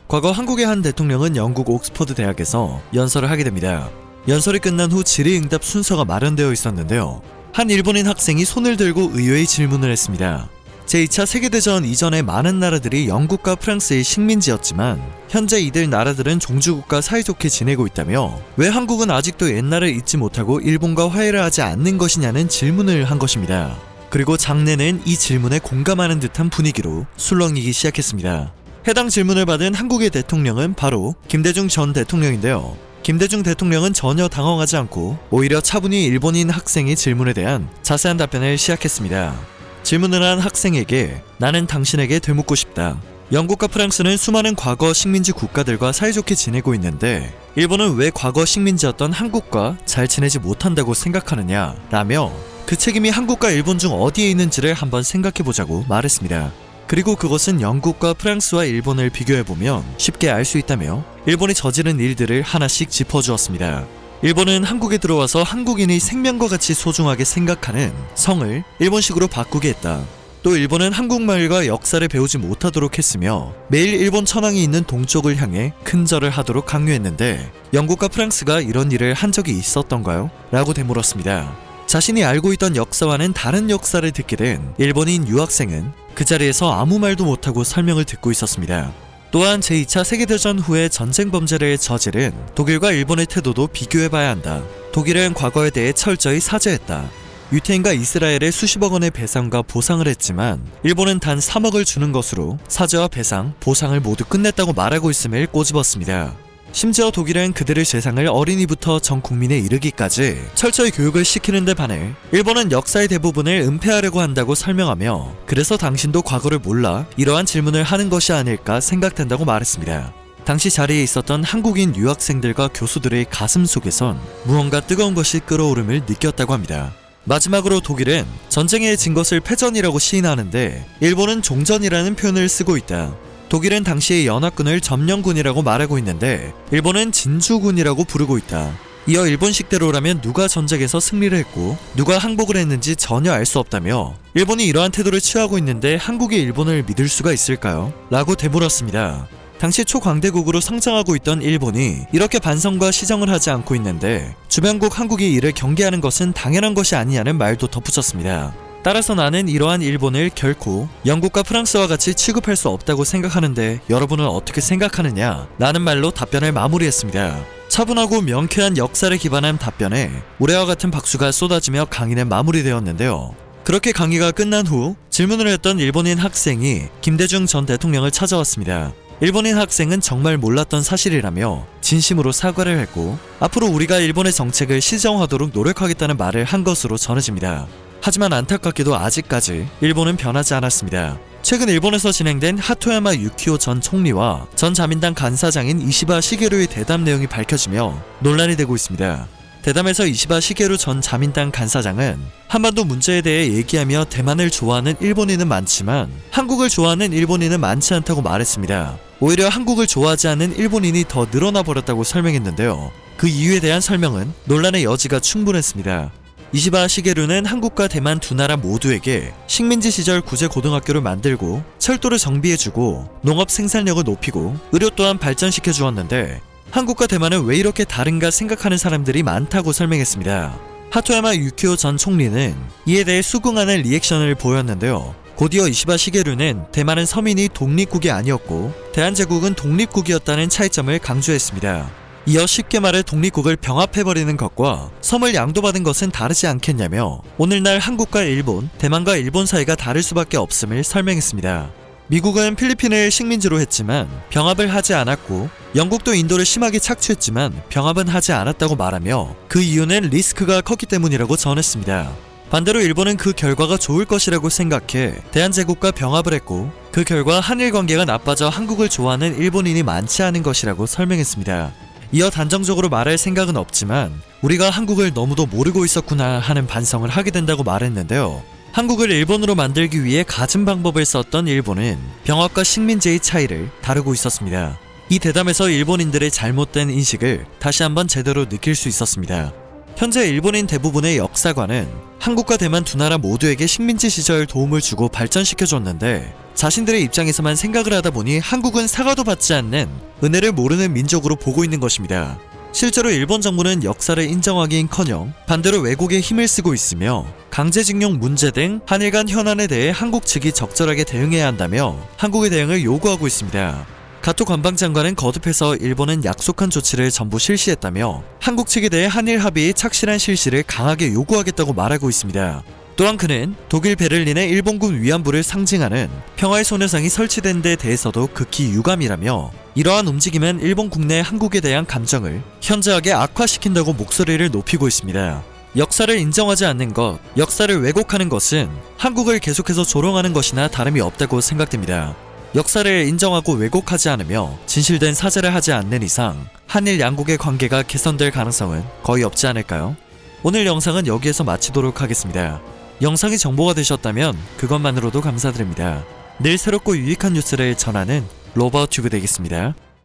과거 한국의 한 대통령은 영국 옥스퍼드 대학에서 연설을 하게 됩니다. 연설이 끝난 후 질의응답 순서가 마련되어 있었는데요. 한 일본인 학생이 손을 들고 의외의 질문을 했습니다. 제2차 세계대전 이전에 많은 나라들이 영국과 프랑스의 식민지였지만 현재 이들 나라들은 종주국과 사이좋게 지내고 있다며 왜 한국은 아직도 옛날을 잊지 못하고 일본과 화해를 하지 않는 것이냐는 질문을 한 것입니다. 그리고 장내는 이 질문에 공감하는 듯한 분위기로 술렁이기 시작했습니다. 해당 질문을 받은 한국의 대통령은 바로 김대중 전 대통령인데요. 김대중 대통령은 전혀 당황하지 않고 오히려 차분히 일본인 학생의 질문에 대한 자세한 답변을 시작했습니다. 질문을 한 학생에게 나는 당신에게 되묻고 싶다. 영국과 프랑스는 수많은 과거 식민지 국가들과 사이좋게 지내고 있는데 일본은 왜 과거 식민지였던 한국과 잘 지내지 못한다고 생각하느냐 라며 그 책임이 한국과 일본 중 어디에 있는지를 한번 생각해보자고 말했습니다. 그리고 그것은 영국과 프랑스와 일본을 비교해보면 쉽게 알 수 있다며 일본이 저지른 일들을 하나씩 짚어주었습니다. 일본은 한국에 들어와서 한국인의 생명과 같이 소중하게 생각하는 성을 일본식으로 바꾸게 했다. 또 일본은 한국말과 역사를 배우지 못하도록 했으며 매일 일본 천황이 있는 동쪽을 향해 큰 절을 하도록 강요했는데 영국과 프랑스가 이런 일을 한 적이 있었던가요? 라고 되물었습니다. 자신이 알고 있던 역사와는 다른 역사를 듣게 된 일본인 유학생은 그 자리에서 아무 말도 못하고 설명을 듣고 있었습니다. 또한 제2차 세계대전 후에 전쟁 범죄를 저지른 독일과 일본의 태도도 비교해봐야 한다. 독일은 과거에 대해 철저히 사죄했다. 유태인과 이스라엘에 수십억 원의 배상과 보상을 했지만 일본은 단 3억을 주는 것으로 사죄와 배상, 보상을 모두 끝냈다고 말하고 있음을 꼬집었습니다. 심지어 독일은 그들의 재상을 어린이부터 전 국민에 이르기까지 철저히 교육을 시키는 데 반해 일본은 역사의 대부분을 은폐하려고 한다고 설명하며 그래서 당신도 과거를 몰라 이러한 질문을 하는 것이 아닐까 생각된다고 말했습니다. 당시 자리에 있었던 한국인 유학생들과 교수들의 가슴 속에선 무언가 뜨거운 것이 끓어오름을 느꼈다고 합니다. 마지막으로 독일은 전쟁에 진 것을 패전이라고 시인하는데 일본은 종전이라는 표현을 쓰고 있다. 독일은 당시의 연합군을 점령군이라고 말하고 있는데 일본은 진주군이라고 부르고 있다. 이어 일본식대로라면 누가 전쟁에서 승리를 했고 누가 항복을 했는지 전혀 알 수 없다며 일본이 이러한 태도를 취하고 있는데 한국이 일본을 믿을 수가 있을까요? 라고 되물었습니다. 당시 초강대국으로 성장하고 있던 일본이 이렇게 반성과 시정을 하지 않고 있는데 주변국 한국이 이를 경계하는 것은 당연한 것이 아니냐는 말도 덧붙였습니다. 따라서 나는 이러한 일본을 결코 영국과 프랑스와 같이 취급할 수 없다고 생각하는데 여러분은 어떻게 생각하느냐? 라는 말로 답변을 마무리했습니다. 차분하고 명쾌한 역사를 기반한 답변에 우레와 같은 박수가 쏟아지며 강의는 마무리되었는데요. 그렇게 강의가 끝난 후 질문을 했던 일본인 학생이 김대중 전 대통령을 찾아왔습니다. 일본인 학생은 정말 몰랐던 사실이라며 진심으로 사과를 했고 앞으로 우리가 일본의 정책을 시정하도록 노력하겠다는 말을 한 것으로 전해집니다. 하지만 안타깝게도 아직까지 일본은 변하지 않았습니다. 최근 일본에서 진행된 하토야마 유키오 전 총리와 전 자민당 간사장인 이시바 시게루의 대담 내용이 밝혀지며 논란이 되고 있습니다. 대담에서 이시바 시게루 전 자민당 간사장은 한반도 문제에 대해 얘기하며 대만을 좋아하는 일본인은 많지만 한국을 좋아하는 일본인은 많지 않다고 말했습니다. 오히려 한국을 좋아하지 않는 일본인이 더 늘어나 버렸다고 설명했는데요. 그 이유에 대한 설명은 논란의 여지가 충분했습니다. 이시바 시게루는 한국과 대만 두 나라 모두에게 식민지 시절 구제 고등학교를 만들고 철도를 정비해주고 농업 생산력을 높이고 의료 또한 발전시켜 주었는데 한국과 대만은 왜 이렇게 다른가 생각하는 사람들이 많다고 설명했습니다. 하토야마 유키오 전 총리는 이에 대해 수긍하는 리액션을 보였는데요. 곧이어 이시바 시게루는 대만은 서민이 독립국이 아니었고 대한제국은 독립국이었다는 차이점을 강조했습니다. 이어 쉽게 말해 독립국을 병합해버리는 것과 섬을 양도받은 것은 다르지 않겠냐며 오늘날 한국과 일본, 대만과 일본 사이가 다를 수밖에 없음을 설명했습니다. 미국은 필리핀을 식민지로 했지만 병합을 하지 않았고 영국도 인도를 심하게 착취했지만 병합은 하지 않았다고 말하며 그 이유는 리스크가 컸기 때문이라고 전했습니다. 반대로 일본은 그 결과가 좋을 것이라고 생각해 대한제국과 병합을 했고 그 결과 한일 관계가 나빠져 한국을 좋아하는 일본인이 많지 않은 것이라고 설명했습니다. 이어 단정적으로 말할 생각은 없지만 우리가 한국을 너무도 모르고 있었구나 하는 반성을 하게 된다고 말했는데요. 한국을 일본으로 만들기 위해 갖은 방법을 썼던 일본은 병합과 식민지의 차이를 다루고 있었습니다. 이 대담에서 일본인들의 잘못된 인식을 다시 한번 제대로 느낄 수 있었습니다. 현재 일본인 대부분의 역사관은 한국과 대만 두 나라 모두에게 식민지 시절 도움을 주고 발전시켜줬는데 자신들의 입장에서만 생각을 하다 보니 한국은 사과도 받지 않는 은혜를 모르는 민족으로 보고 있는 것입니다. 실제로 일본 정부는 역사를 인정하기는커녕 반대로 왜곡에 힘을 쓰고 있으며 강제징용 문제 등 한일 간 현안에 대해 한국 측이 적절하게 대응해야 한다며 한국의 대응을 요구하고 있습니다. 가토 관방장관은 거듭해서 일본은 약속한 조치를 전부 실시했다며 한국 측에 대해 한일 합의의 착실한 실시를 강하게 요구하겠다고 말하고 있습니다. 또한 그는 독일 베를린의 일본군 위안부를 상징하는 평화의 소녀상이 설치된 데 대해서도 극히 유감이라며 이러한 움직임은 일본 국내 한국에 대한 감정을 현저하게 악화시킨다고 목소리를 높이고 있습니다. 역사를 인정하지 않는 것, 역사를 왜곡하는 것은 한국을 계속해서 조롱하는 것이나 다름이 없다고 생각됩니다. 역사를 인정하고 왜곡하지 않으며 진실된 사죄를 하지 않는 이상 한일 양국의 관계가 개선될 가능성은 거의 없지 않을까요? 오늘 영상은 여기에서 마치도록 하겠습니다. 영상이 정보가 되셨다면 그것만으로도 감사드립니다. 늘 새롭고 유익한 뉴스를 전하는 로버튜브 되겠습니다.